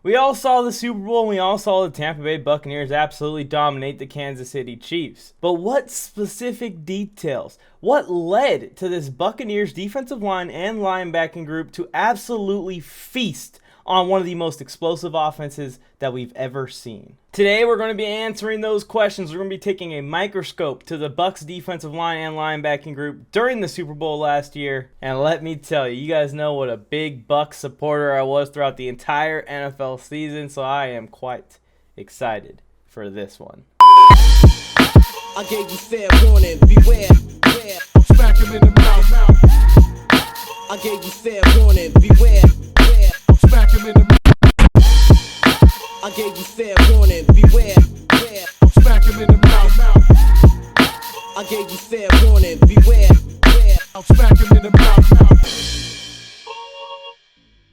We all saw the Super Bowl and we all saw the Tampa Bay Buccaneers absolutely dominate the Kansas City Chiefs. But what specific details, what led to this Buccaneers defensive line and linebacking group to absolutely feast on one of the most explosive offenses that we've ever seen? Today we're going to be answering those questions. We're going to be taking a microscope to the Bucks defensive line and linebacking group during the Super Bowl last year. And let me tell you, you guys know what a big Bucks supporter I was throughout the entire NFL season, so I am quite excited for this one. I gave you fair warning, beware, beware. Smack him in the mouth. I gave you fair warning, beware, beware. Smack him in the mouth. I gave you fair warning, beware, beware. Smack him in the mouth. I gave you fair warning, beware, beware. Smack him in the mouth.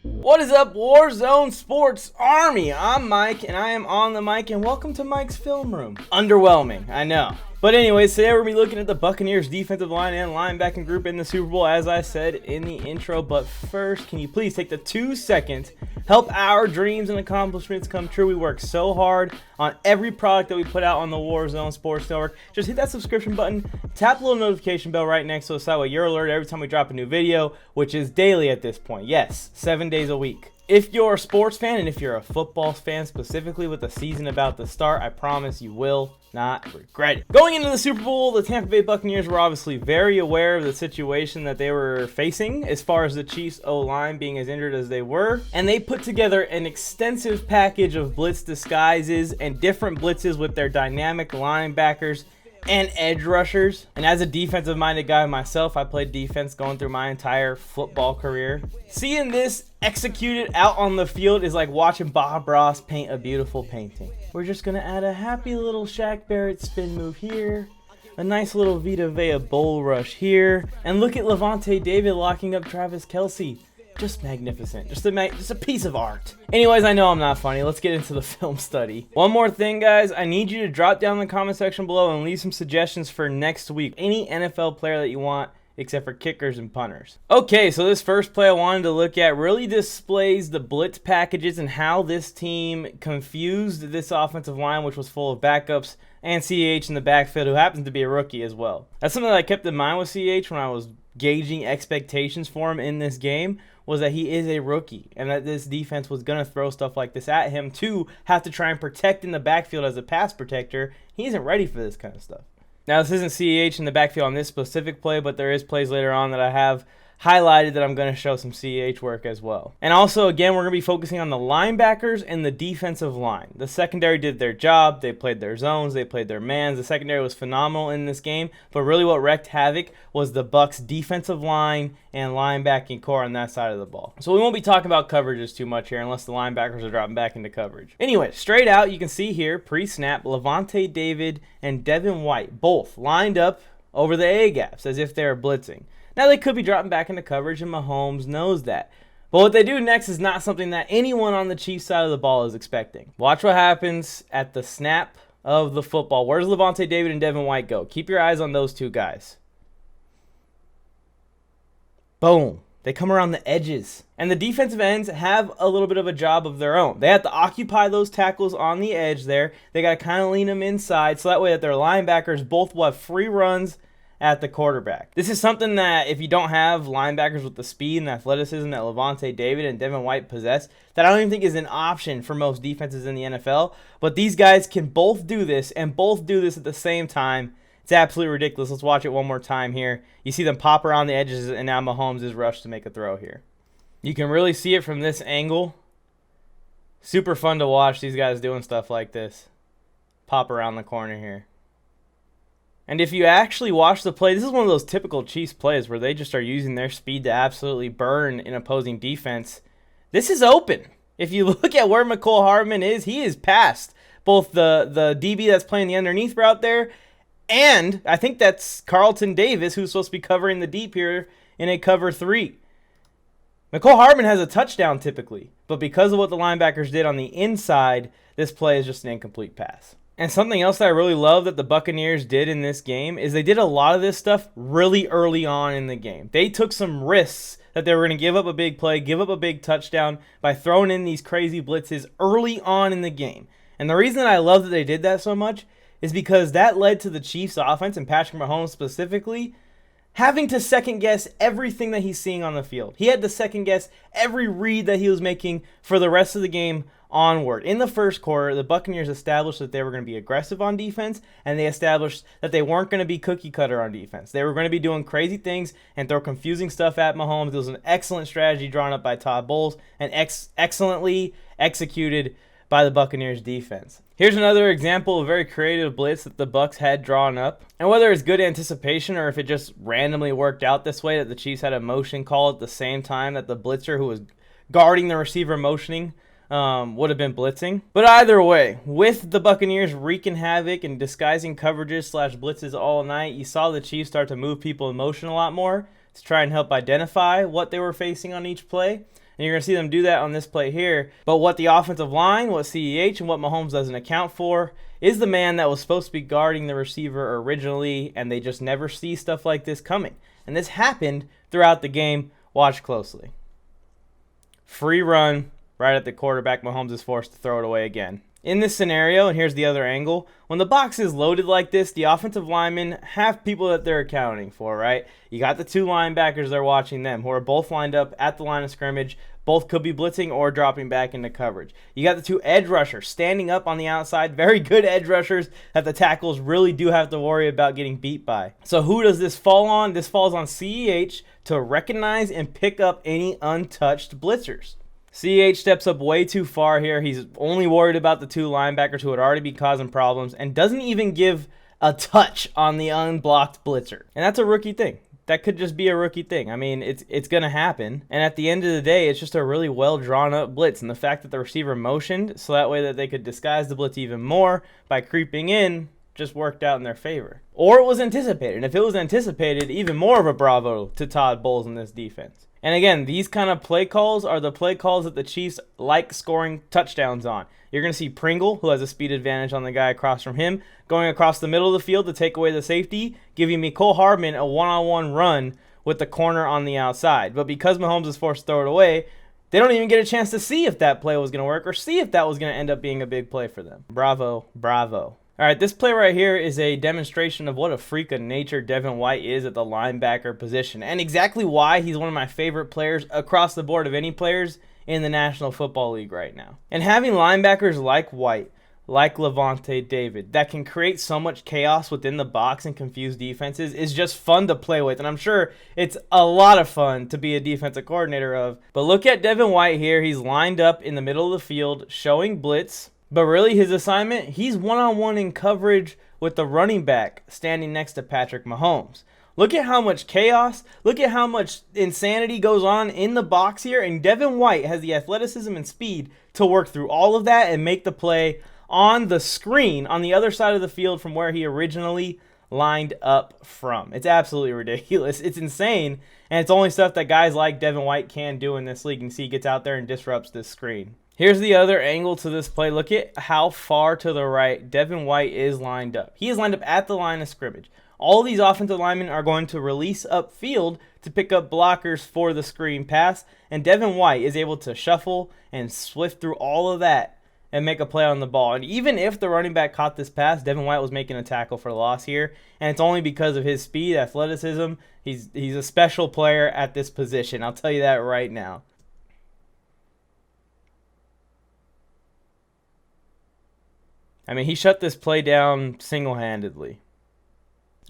What is up, Warzone Sports Army? I'm Mike, and I am on the mic, and welcome to Mike's Film Room. Underwhelming, I know. But anyways, today we're going to be looking at the Buccaneers defensive line and linebacking group in the Super Bowl, as I said in the intro. But first, can you please take the 2 seconds, help our dreams and accomplishments come true? We work so hard on every product that we put out on the Warzone Sports Network. Just hit that subscription button, tap the little notification bell right next to us, that way you're alerted every time we drop a new video, which is daily at this point. Yes, 7 days a week. If you're a sports fan, and if you're a football fan specifically with the season about to start, I promise you will not regret it. Going into the Super Bowl, the Tampa Bay Buccaneers were obviously very aware of the situation that they were facing as far as the Chiefs O-line being as injured as they were, and they put together an extensive package of blitz disguises and different blitzes with their dynamic linebackers and edge rushers. And as a defensive minded guy myself, I played defense going through my entire football career. Seeing this executed out on the field is like watching Bob Ross paint a beautiful painting. We're just gonna add a happy little Shaq Barrett spin move here, a nice little Vita Vea bull rush here, and look at Lavonte David locking up Travis Kelce. Just magnificent. Just a piece of art. Anyways, I know I'm not funny. Let's get into the film study. One more thing, guys. I need you to drop down in the comment section below and leave some suggestions for next week. Any NFL player that you want, except for kickers and punters. Okay, so this first play I wanted to look at really displays the blitz packages and how this team confused this offensive line, which was full of backups, and CH in the backfield, who happens to be a rookie as well. That's something that I kept in mind with CH when I was gauging expectations for him in this game, was that he is a rookie and that this defense was going to throw stuff like this at him to have to try and protect in the backfield as a pass protector. He isn't ready for this kind of stuff. Now, this isn't CEH in the backfield on this specific play, but there is plays later on that I have highlighted that I'm going to show some CEH work as well. And also, again, we're going to be focusing on the linebackers and the defensive line. The secondary did their job. They played their zones. They played their mans. The secondary was phenomenal in this game, but really what wreaked havoc was the Bucks defensive line and linebacking core on that side of the ball. So we won't be talking about coverages too much here unless the linebackers are dropping back into coverage. Anyway, straight out, you can see here, pre-snap, Lavonte David and Devin White both lined up over the A-gaps as if they were blitzing. Now, they could be dropping back into coverage, and Mahomes knows that. But what they do next is not something that anyone on the Chiefs side of the ball is expecting. Watch what happens at the snap of the football. Where does Lavonte David and Devin White go? Keep your eyes on those two guys. Boom. They come around the edges. And the defensive ends have a little bit of a job of their own. They have to occupy those tackles on the edge there. They got to kind of lean them inside so that way that their linebackers both will have free runs at the quarterback. This is something that if you don't have linebackers with the speed and athleticism that Lavonte David and Devin White possess, that I don't even think is an option for most defenses in the NFL. But these guys can both do this and both do this at the same time. It's absolutely ridiculous. Let's watch it one more time here. You see them pop around the edges, and now Mahomes is rushed to make a throw here. You can really see it from this angle. Super fun to watch these guys doing stuff like this. Pop around the corner here. And if you actually watch the play, this is one of those typical Chiefs plays where they just are using their speed to absolutely burn an opposing defense. This is open. If you look at where McCole Hardman is, he is past both the DB that's playing the underneath route there, and I think that's Carlton Davis, who's supposed to be covering the deep here in a cover 3. McCole Hardman has a touchdown typically, but because of what the linebackers did on the inside, this play is just an incomplete pass. And something else that I really love that the Buccaneers did in this game is they did a lot of this stuff really early on in the game. They took some risks that they were going to give up a big play, give up a big touchdown by throwing in these crazy blitzes early on in the game. And the reason I love that they did that so much is because that led to the Chiefs' offense, and Patrick Mahomes specifically, having to second-guess everything that he's seeing on the field. He had to second-guess every read that he was making for the rest of the game onward. In the first quarter, the Buccaneers established that they were going to be aggressive on defense, and they established that they weren't going to be cookie-cutter on defense. They were going to be doing crazy things and throw confusing stuff at Mahomes. It was an excellent strategy drawn up by Todd Bowles and excellently executed by the Buccaneers defense. Here's another example of a very creative blitz that the Bucks had drawn up. And whether it's good anticipation or if it just randomly worked out this way that the Chiefs had a motion call at the same time that the blitzer who was guarding the receiver motioning would have been blitzing. But either way, with the Buccaneers wreaking havoc and disguising coverages / blitzes all night, you saw the Chiefs start to move people in motion a lot more to try and help identify what they were facing on each play. And you're going to see them do that on this play here. But what the offensive line, what CEH, and what Mahomes doesn't account for is the man that was supposed to be guarding the receiver originally, and they just never see stuff like this coming. And this happened throughout the game. Watch closely. Free run right at the quarterback. Mahomes is forced to throw it away again. In this scenario, and here's the other angle, when the box is loaded like this, the offensive linemen have people that they're accounting for, right? You got the two linebackers, they're watching them, who are both lined up at the line of scrimmage. Both could be blitzing or dropping back into coverage. You got the two edge rushers standing up on the outside. Very good edge rushers that the tackles really do have to worry about getting beat by. So who does this fall on? This falls on CEH to recognize and pick up any untouched blitzers. CEH steps up way too far here. He's only worried about the two linebackers who would already be causing problems and doesn't even give a touch on the unblocked blitzer. And that's a rookie thing. That could just be a rookie thing. I mean, it's going to happen. And at the end of the day, it's just a really well drawn up blitz. And the fact that the receiver motioned so that way that they could disguise the blitz even more by creeping in just worked out in their favor. Or it was anticipated. And if it was anticipated, even more of a bravo to Todd Bowles in this defense. And again, these kind of play calls are the play calls that the Chiefs like scoring touchdowns on. You're going to see Pringle, who has a speed advantage on the guy across from him, going across the middle of the field to take away the safety, giving Mecole Hardman a one-on-one run with the corner on the outside. But because Mahomes is forced to throw it away, they don't even get a chance to see if that play was going to work or see if that was going to end up being a big play for them. Bravo, bravo. All right, this play right here is a demonstration of what a freak of nature Devin White is at the linebacker position and exactly why he's one of my favorite players across the board of any players in the National Football League right now. And having linebackers like White, like Levante David, that can create so much chaos within the box and confuse defenses is just fun to play with. And I'm sure it's a lot of fun to be a defensive coordinator of. But look at Devin White here. He's lined up in the middle of the field showing blitz. But really his assignment, he's one-on-one in coverage with the running back standing next to Patrick Mahomes. Look at how much chaos, look at how much insanity goes on in the box here, and Devin White has the athleticism and speed to work through all of that and make the play on the screen on the other side of the field from where he originally lined up from. It's absolutely ridiculous. It's insane, and it's only stuff that guys like Devin White can do in this league. You can see he gets out there and disrupts this screen. Here's the other angle to this play. Look at how far to the right Devin White is lined up. He is lined up at the line of scrimmage. All these offensive linemen are going to release upfield to pick up blockers for the screen pass, and Devin White is able to shuffle and swift through all of that and make a play on the ball. And even if the running back caught this pass, Devin White was making a tackle for loss here, and it's only because of his speed, athleticism. He's a special player at this position. I'll tell you that right now. I mean, he shut this play down single-handedly.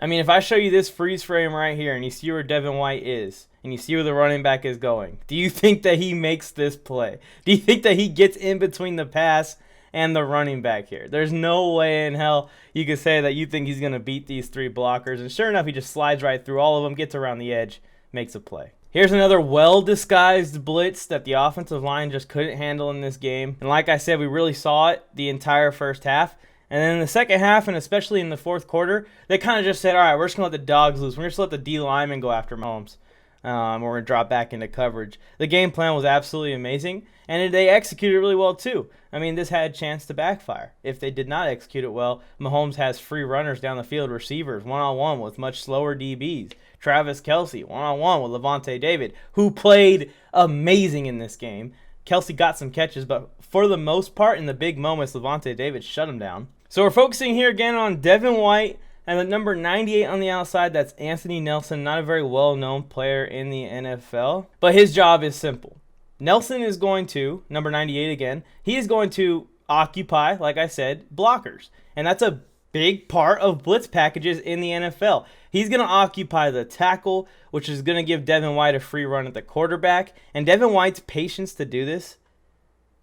I mean, if I show you this freeze frame right here and you see where Devin White is and you see where the running back is going, do you think that he makes this play? Do you think that he gets in between the pass and the running back here? There's no way in hell you could say that you think he's going to beat these three blockers. And sure enough, he just slides right through all of them, gets around the edge, makes a play. Here's another well-disguised blitz that the offensive line just couldn't handle in this game. And like I said, we really saw it the entire first half. And then in the second half, and especially in the fourth quarter, they kind of just said, all right, we're just going to let the dogs loose. We're just going to let the D linemen go after Mahomes. We're going to drop back into coverage. The game plan was absolutely amazing, and they executed really well too. I mean, this had a chance to backfire. If they did not execute it well, Mahomes has free runners down the field, receivers, one-on-one with much slower DBs. Travis Kelce, one-on-one with Levante David, who played amazing in this game. Kelce got some catches, but for the most part, in the big moments, Levante David shut him down. So we're focusing here again on Devin White, and the number 98 on the outside, that's Anthony Nelson, not a very well-known player in the NFL. But his job is simple. Nelson is going to, number 98 again, he is going to occupy, like I said, blockers. And that's a big part of blitz packages in the NFL. He's going to occupy the tackle, which is going to give Devin White a free run at the quarterback. And Devin White's patience to do this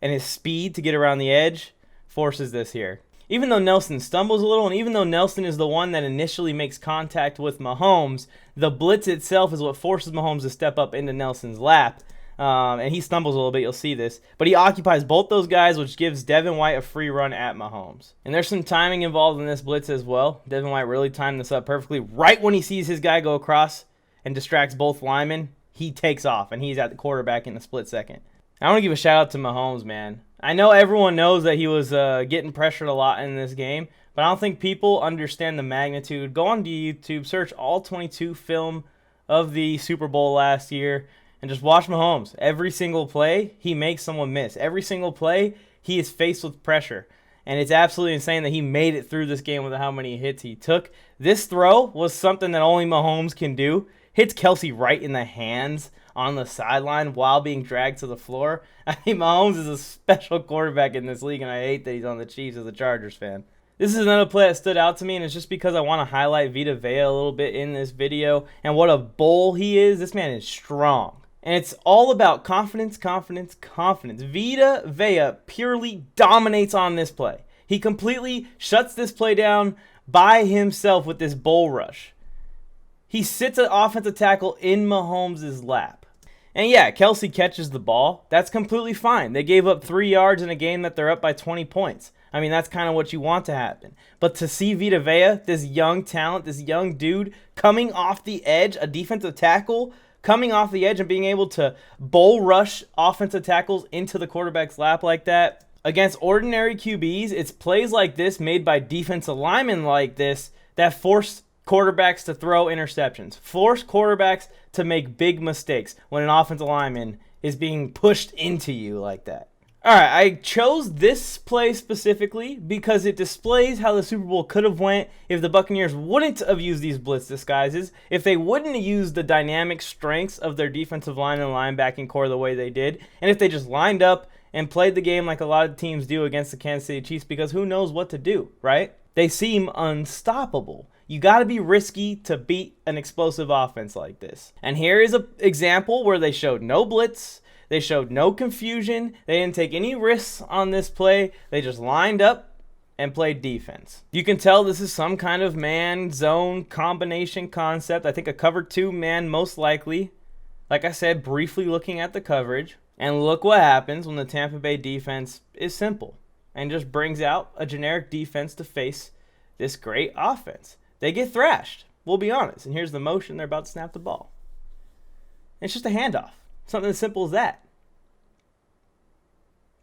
and his speed to get around the edge forces this here. Even though Nelson stumbles a little, and even though Nelson is the one that initially makes contact with Mahomes, the blitz itself is what forces Mahomes to step up into Nelson's lap. And he stumbles a little bit, you'll see this. But he occupies both those guys, which gives Devin White a free run at Mahomes. And there's some timing involved in this blitz as well. Devin White really timed this up perfectly. Right when he sees his guy go across and distracts both linemen, he takes off, and he's at the quarterback in a split second. I want to give a shout out to Mahomes, man. I know everyone knows that he was getting pressured a lot in this game, but I don't think people understand the magnitude. Go on to YouTube, search all 22 film of the Super Bowl last year, and just watch Mahomes. Every single play, he makes someone miss. Every single play, he is faced with pressure. And it's absolutely insane that he made it through this game with how many hits he took. This throw was something that only Mahomes can do. Hits Kelce right in the hands on the sideline while being dragged to the floor. I mean, Mahomes is a special quarterback in this league, and I hate that he's on the Chiefs as a Chargers fan. This is another play that stood out to me, and it's just because I want to highlight Vita Vea a little bit in this video and what a bull he is. This man is strong. And it's all about confidence, confidence, confidence. Vita Vea purely dominates on this play. He completely shuts this play down by himself with this bull rush. He sits an offensive tackle in Mahomes' lap. And yeah, Kelce catches the ball. That's completely fine. They gave up 3 yards in a game that they're up by 20 points. I mean, that's kind of what you want to happen. But to see Vita Vea, this young talent, this young dude, coming off the edge, a defensive tackle, coming off the edge and being able to bull rush offensive tackles into the quarterback's lap like that. Against ordinary QBs, it's plays like this made by defensive linemen like this that force quarterbacks to throw interceptions. Force quarterbacks to make big mistakes when an offensive lineman is being pushed into you like that. Alright, I chose this play specifically because it displays how the Super Bowl could have went if the Buccaneers wouldn't have used these blitz disguises, if they wouldn't have used the dynamic strengths of their defensive line and linebacking core the way they did, and if they just lined up and played the game like a lot of teams do against the Kansas City Chiefs, because who knows what to do, right? They seem unstoppable. You got to be risky to beat an explosive offense like this. And here is an example where they showed no blitz. They showed no confusion. They didn't take any risks on this play. They just lined up and played defense. You can tell this is some kind of man-zone combination concept. I think a cover 2 man most likely. Like I said, briefly looking at the coverage. And look what happens when the Tampa Bay defense is simple and just brings out a generic defense to face this great offense. They get thrashed, we'll be honest. And here's the motion. They're about to snap the ball. It's just a handoff. Something as simple as that.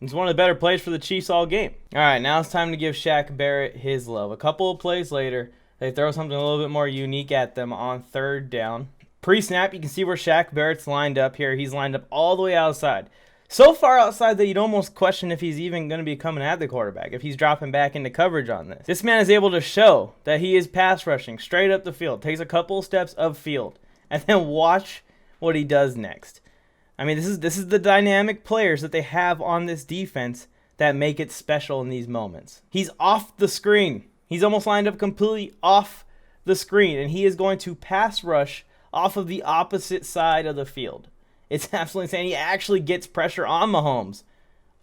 It's one of the better plays for the Chiefs all game. All right, now it's time to give Shaq Barrett his love. A couple of plays later, they throw something a little bit more unique at them on 3rd down. Pre-snap, you can see where Shaq Barrett's lined up here. He's lined up all the way outside. So far outside that you'd almost question if he's even going to be coming at the quarterback, if he's dropping back into coverage on this. This man is able to show that he is pass rushing straight up the field, takes a couple of steps upfield, and then watch what he does next. I mean, this is the dynamic players that they have on this defense that make it special in these moments. He's off the screen. He's almost lined up completely off the screen, and he is going to pass rush off of the opposite side of the field. It's absolutely insane. He actually gets pressure on Mahomes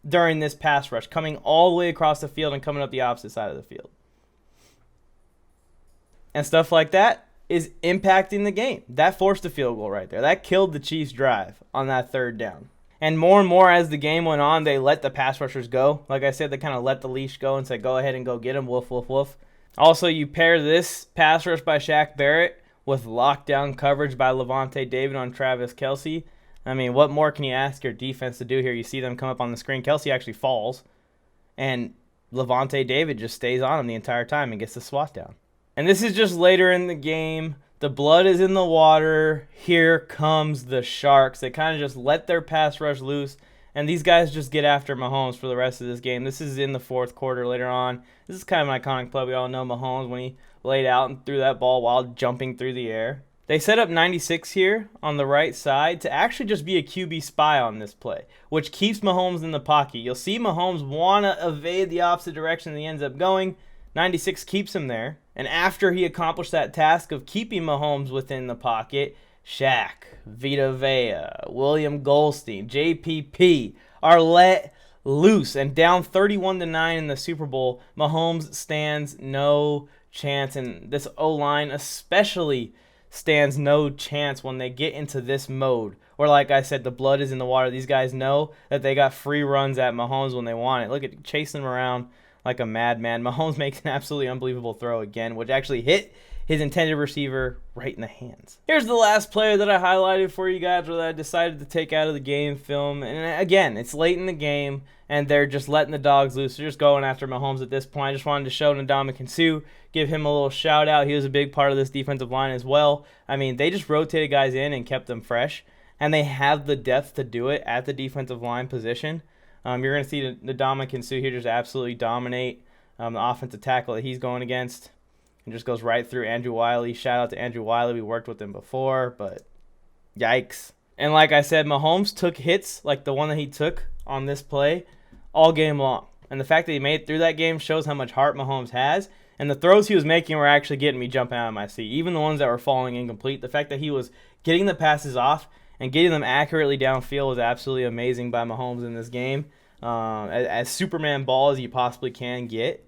during this pass rush, coming all the way across the field and coming up the opposite side of the field. And stuff like that is impacting the game. That forced a field goal right there. That killed the Chiefs' drive on that 3rd down. And more as the game went on, they let the pass rushers go. Like I said, they kind of let the leash go and said, go ahead and go get him, woof, woof, woof. Also, you pair this pass rush by Shaq Barrett with lockdown coverage by Lavonte David on Travis Kelce. I mean, what more can you ask your defense to do here? You see them come up on the screen. Kelce actually falls, and Lavonte David just stays on him the entire time and gets the swat down. And this is just later in the game. The blood is in the water. Here comes the Sharks. They kind of just let their pass rush loose, and these guys just get after Mahomes for the rest of this game. This is in the fourth quarter later on. This is kind of an iconic play. We all know Mahomes when he laid out and threw that ball while jumping through the air. They set up 96 here on the right side to actually just be a QB spy on this play, which keeps Mahomes in the pocket. You'll see Mahomes want to evade the opposite direction that he ends up going. 96 keeps him there. And after he accomplished that task of keeping Mahomes within the pocket, Shaq, Vita Vea, William Goldstein, JPP are let loose. And down 31-9 in the Super Bowl, Mahomes stands no chance. And this O-line especially stands no chance when they get into this mode where, like I said, the blood is in the water. These guys know that they got free runs at Mahomes when they want it. Look at chasing him around like a madman. Mahomes makes an absolutely unbelievable throw again, which actually hit his intended receiver right in the hands. Here's the last player that I highlighted for you guys that I decided to take out of the game film. And again, it's late in the game, and they're just letting the dogs loose. They're just going after Mahomes at this point. I just wanted to show Ndamukong, give him a little shout out. He was a big part of this defensive line as well. I mean, they just rotated guys in and kept them fresh, and they have the depth to do it at the defensive line position. You're going to see Ndamukong here just absolutely dominate the offensive tackle that he's going against. And just goes right through Andrew Wiley. Shout out to Andrew Wiley. We worked with him before, but yikes. And like I said, Mahomes took hits like the one that he took on this play all game long. And the fact that he made it through that game shows how much heart Mahomes has. And the throws he was making were actually getting me jumping out of my seat. Even the ones that were falling incomplete. The fact that he was getting the passes off and getting them accurately downfield was absolutely amazing by Mahomes in this game. As Superman ball as you possibly can get.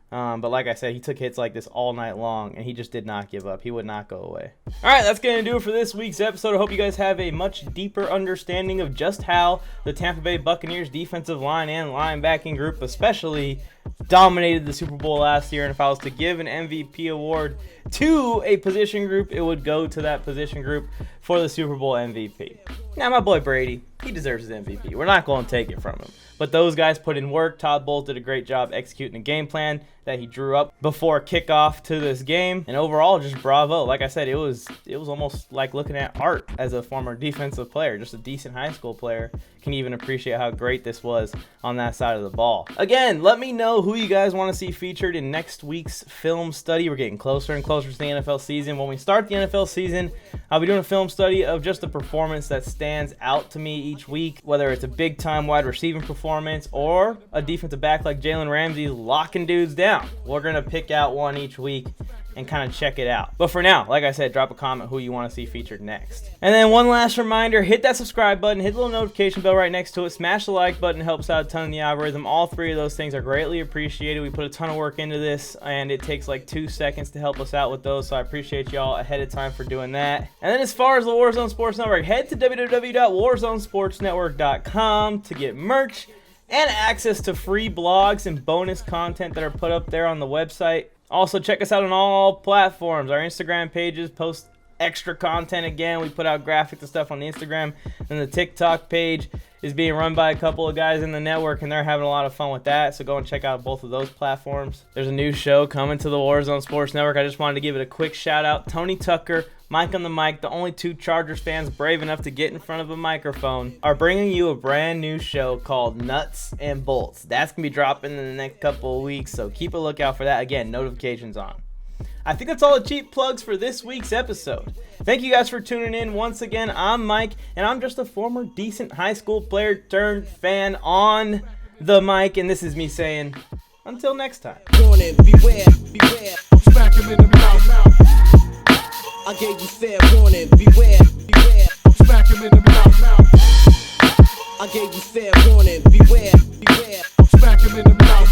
But like I said, he took hits like this all night long, and he just did not give up. He would not go away. All right, that's going to do it for this week's episode. I hope you guys have a much deeper understanding of just how the Tampa Bay Buccaneers defensive line and linebacking group especially dominated the Super Bowl last year. And if I was to give an MVP award to a position group, it would go to that position group for the Super Bowl MVP. Now, my boy Brady, he deserves his MVP. We're not going to take it from him. But those guys put in work. Todd Bowles did a great job executing the game plan that he drew up before kickoff to this game. And overall, just bravo. Like I said, it was almost like looking at art as a former defensive player. Just a decent high school player can even appreciate how great this was on that side of the ball. Again, let me know who you guys want to see featured in next week's film study. We're getting closer and closer to the NFL season. When we start the NFL season, I'll be doing a film study of just a performance that stands out to me each week, whether it's a big-time wide receiving performance or a defensive back like Jalen Ramsey locking dudes down. We're going to pick out one each week and kind of check it out. But for now, like I said, drop a comment who you want to see featured next. And then one last reminder, hit that subscribe button, hit the little notification bell right next to it, smash the like button, helps out a ton in the algorithm. All three of those things are greatly appreciated. We put a ton of work into this, and it takes like 2 seconds to help us out with those, so I appreciate y'all ahead of time for doing that. And then as far as the Warzone Sports Network, head to www.warzonesportsnetwork.com to get merch and access to free blogs and bonus content that are put up there on the website. Also, check us out on all platforms. Our Instagram pages post extra content again. We put out graphics and stuff on the Instagram. And the TikTok page is being run by a couple of guys in the network, and they're having a lot of fun with that. So go and check out both of those platforms. There's a new show coming to the Warzone Sports Network. I just wanted to give it a quick shout out. Tony Tucker, Mike on the Mic, the only two Chargers fans brave enough to get in front of a microphone, are bringing you a brand new show called Nuts and Bolts. That's going to be dropping in the next couple of weeks, so keep a lookout for that. Again, notifications on. I think that's all the cheap plugs for this week's episode. Thank you guys for tuning in. Once again, I'm Mike, and I'm just a former decent high school player turned fan on the mic, and this is me saying, until next time. Warning, beware, beware. Smack him in the mouth. I gave you fair warning, beware, beware. Smack him in the mouth. I gave you fair warning, beware, beware. Smack him in the mouth.